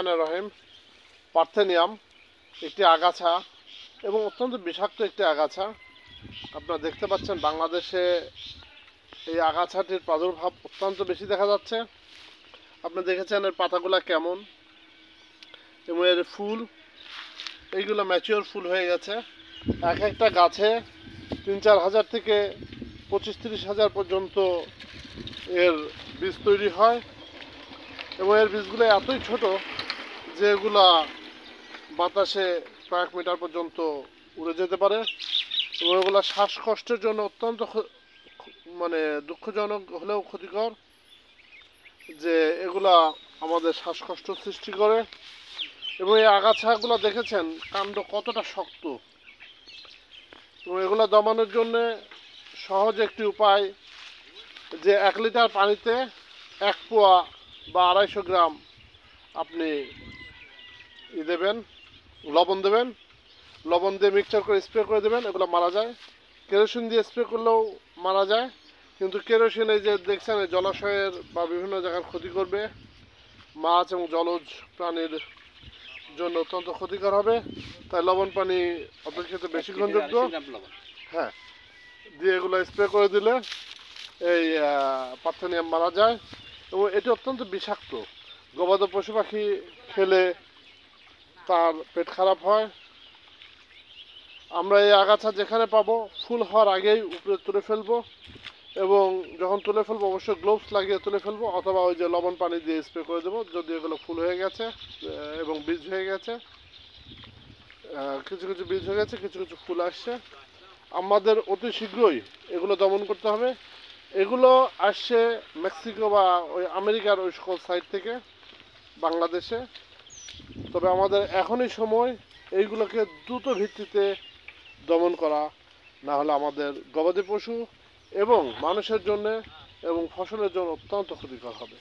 রহিম। Parthenium একটি আগাছা এবং অত্যন্ত বিষাক্ত একটি আগাছা। আপনারা দেখতে পাচ্ছেন বাংলাদেশে এই আগাছাটির প্রাদুর্ভাব অত্যন্ত বেশি দেখা যাচ্ছে। আপনি দেখেছেন এর পাতাগুলো কেমন এবং এর ফুল, এইগুলো ম্যাচিওর ফুল হয়ে গেছে। এক একটা গাছে ৩-৪ হাজার থেকে ২৫-৩০ হাজার পর্যন্ত এর বীজ তৈরি হয় এবং এর বীজগুলো এতই ছোট যে এগুলা বাতাসে কয়েক মিটার পর্যন্ত উড়ে যেতে পারে এবং এগুলো শ্বাসকষ্টের জন্য অত্যন্ত দুঃখজনক হলেও ক্ষতিকর, যে এগুলা আমাদের শ্বাসকষ্ট সৃষ্টি করে। এবং এই আগাছাগুলো দেখেছেন কাণ্ড কতটা শক্ত, এবং এগুলো দমানোর জন্যে সহজ একটি উপায় যে ১ লিটার পানিতে ১ পোয়া বা ২৫০ গ্রাম আপনি দেবেন, লবণ দেবেন, লবণ দিয়ে মিক্সচার করে স্প্রে করে দেবেন, এগুলো মারা যায়। কেরোসিন দিয়ে স্প্রে করলেও মারা যায়, কিন্তু কেরোসিন এই যে দেখছেন জলাশয়ের বা বিভিন্ন জায়গার ক্ষতি করবে, মাছ এবং জলজ প্রাণীর জন্য অত্যন্ত ক্ষতিকর হবে। তাই লবণ পানি অপেক্ষিত বেশি গ্রহণযোগ্য। হ্যাঁ, দিয়ে এগুলো স্প্রে করে দিলে এই পার্থেনিয়াম মারা যায় এবং এটি অত্যন্ত বিষাক্ত। গবাদি পশু পাখি খেলে তার পেট খারাপ হয়। আমরা এই আগাছা যেখানে পাবো ফুল হওয়ার আগেই উপরে তুলে ফেলবো এবং যখন তুলে ফেলবো অবশ্যই গ্লোভস লাগিয়ে তুলে ফেলবো, অথবা ওই যে লবণ পানি দিয়ে স্প্রে করে দেবো যদি এগুলো ফুল হয়ে গেছে এবং বীজ হয়ে গেছে। কিছু কিছু বীজ হয়ে গেছে, কিছু কিছু ফুল আসছে। আমাদের অতি শীঘ্রই এগুলো দমন করতে হবে। এগুলো আসছে মেক্সিকো বা ওই আমেরিকার ওই সকল সাইড থেকে বাংলাদেশে। তবে আমাদের এখনই সময় এইগুলোকে দ্রুত ভিত্তিতে দমন করা, না হলে আমাদের গবাদি পশু এবং মানুষের জন্য এবং ফসলের জন্য অত্যন্ত ক্ষতিকর হবে।